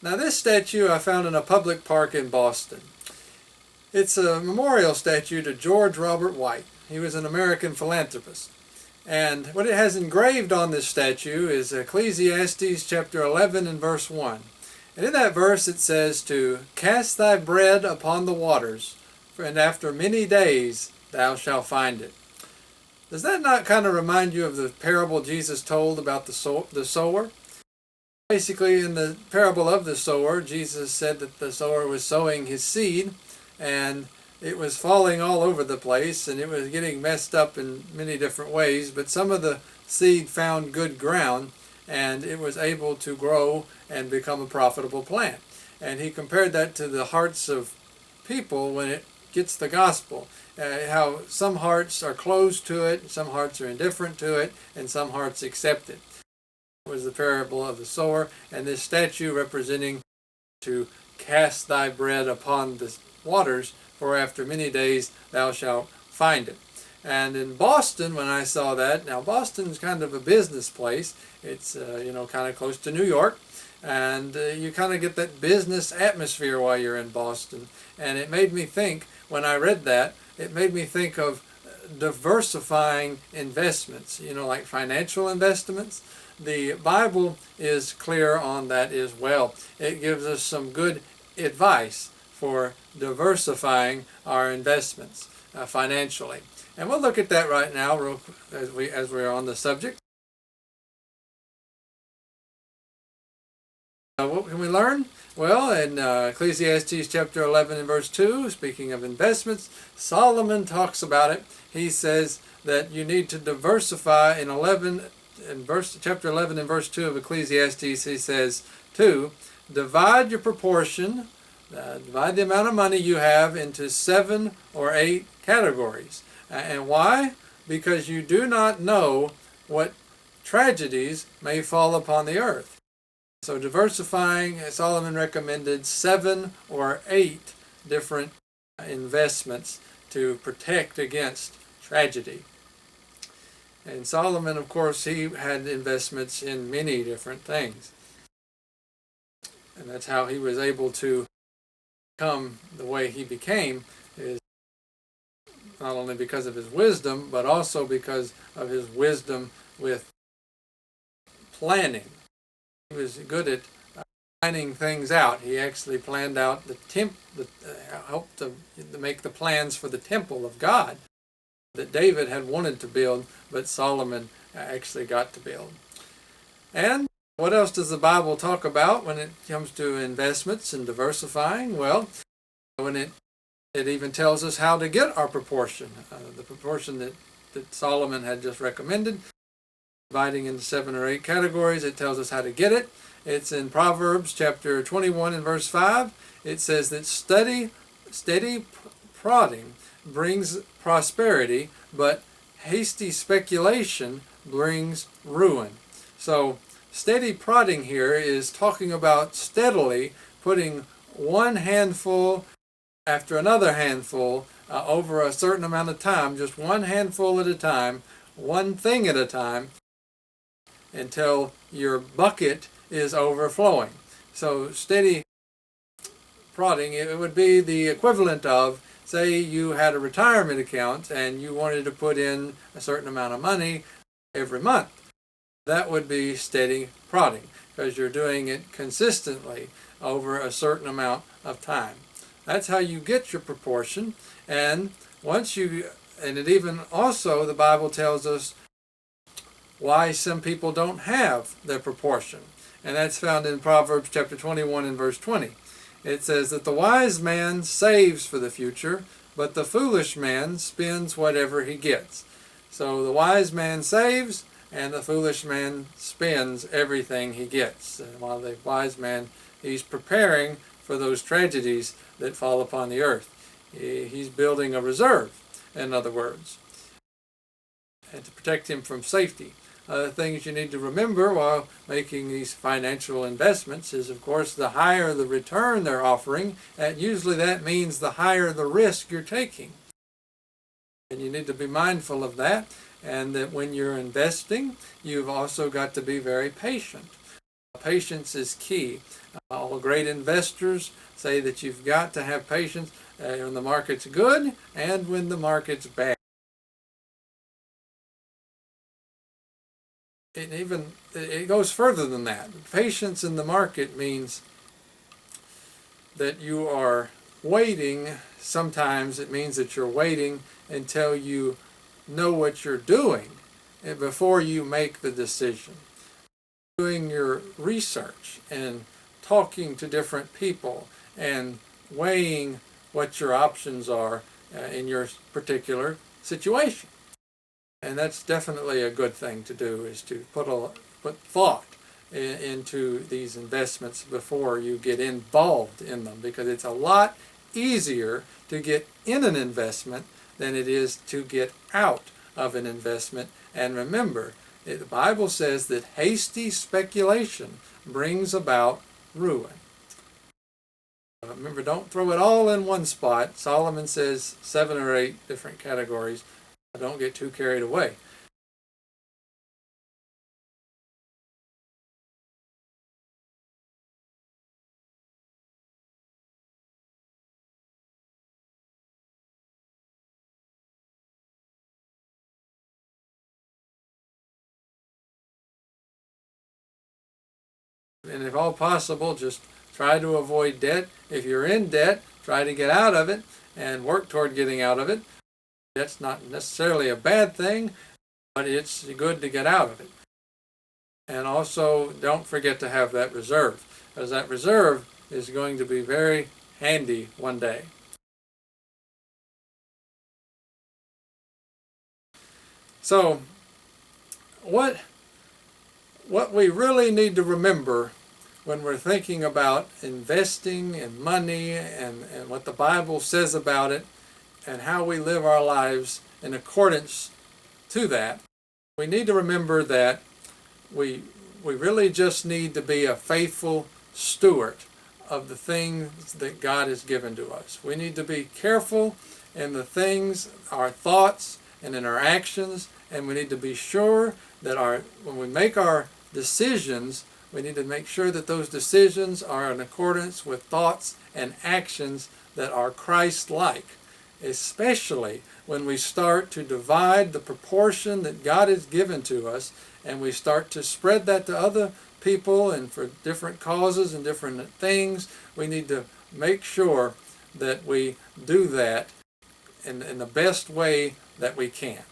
Now this statue I found in a public park in Boston. It's a memorial statue to George Robert White. He was an American philanthropist. And what it has engraved on this statue is Ecclesiastes chapter 11 and verse 1. And in that verse it says to cast thy bread upon the waters, and after many days thou shalt find it. Does that not kind of remind you of the parable Jesus told about the sower? Basically, in the parable of the sower, Jesus said that the sower was sowing his seed, and it was falling all over the place, and it was getting messed up in many different ways, but some of the seed found good ground, and it was able to grow and become a profitable plant. And he compared that to the hearts of people when it gets the gospel. How some hearts are closed to it, some hearts are indifferent to it, and some hearts accept it. It was the parable of the sower, and this statue representing to cast thy bread upon the waters, for after many days thou shalt find it. And in Boston, when I saw that, now Boston's kind of a business place. It's kind of close to New York, and you kind of get that business atmosphere while you're in Boston. And it made me think, when I read that, it made me think of diversifying investments, like financial investments. The Bible is clear on that as well. It gives us some good advice for diversifying our investments financially. And we'll look at that right now as we're on the subject. What can we learn? Well, in Ecclesiastes chapter 11 and verse 2, speaking of investments, Solomon talks about it. He says that you need to diversify chapter 11 and verse 2 of Ecclesiastes. He says, divide your proportion, divide the amount of money you have into 7 or 8 categories. And why? Because you do not know what tragedies may fall upon the earth. So diversifying, Solomon recommended 7 or 8 different investments to protect against tragedy. And Solomon, of course, he had investments in many different things. And that's how he was able to become the way he became, is not only because of his wisdom, but also because of his wisdom with planning. He was good at planning things out. He actually planned out helped to make the plans for the temple of God that David had wanted to build, but Solomon actually got to build. And what else does the Bible talk about when it comes to investments and diversifying? Well, when it even tells us how to get our proportion, the proportion that Solomon had just recommended, dividing into 7 or 8 categories. It tells us how to get it. It's in Proverbs chapter 21 and verse 5. It says that steady prodding brings prosperity, but hasty speculation brings ruin. So steady prodding here is talking about steadily putting one handful after another handful over a certain amount of time, just one handful at a time, one thing at a time, until your bucket is overflowing. So steady prodding, it would be the equivalent of, say you had a retirement account and you wanted to put in a certain amount of money every month. That would be steady prodding, because you're doing it consistently over a certain amount of time. That's how you get your proportion. And it even also, the Bible tells us why some people don't have their proportion. And that's found in Proverbs chapter 21 and verse 20. It says that the wise man saves for the future, but the foolish man spends whatever he gets. So the wise man saves, and the foolish man spends everything he gets. And while the wise man, he's preparing for those tragedies that fall upon the earth. He's building a reserve, in other words, and to protect him from safety. Things you need to remember while making these financial investments is, of course, the higher the return they're offering, and usually that means the higher the risk you're taking. And you need to be mindful of that, and that when you're investing, you've also got to be very patient. Patience is key. All great investors say that you've got to have patience when the market's good and when the market's bad. It goes further than that. Patience in the market means that you are waiting. Sometimes it means that you're waiting until you know what you're doing before you make the decision. Doing your research and talking to different people and weighing what your options are in your particular situation. And that's definitely a good thing to do, is to put thought into these investments before you get involved in them, because it's a lot easier to get in an investment than it is to get out of an investment. And remember, the Bible says that hasty speculation brings about ruin. Remember, don't throw it all in one spot. Solomon says 7 or 8 different categories. Don't get too carried away. And if all possible, just try to avoid debt. If you're in debt, try to get out of it and work toward getting out of it. That's not necessarily a bad thing, but it's good to get out of it. And also, don't forget to have that reserve, because that reserve is going to be very handy one day. So, what we really need to remember when we're thinking about investing and money and what the Bible says about it and how we live our lives in accordance to that, we need to remember that we really just need to be a faithful steward of the things that God has given to us. We need to be careful in the things, our thoughts, and in our actions, and we need to be sure that when we make our decisions, we need to make sure that those decisions are in accordance with thoughts and actions that are Christ-like, especially when we start to divide the proportion that God has given to us and we start to spread that to other people and for different causes and different things. We need to make sure that we do that in the best way that we can.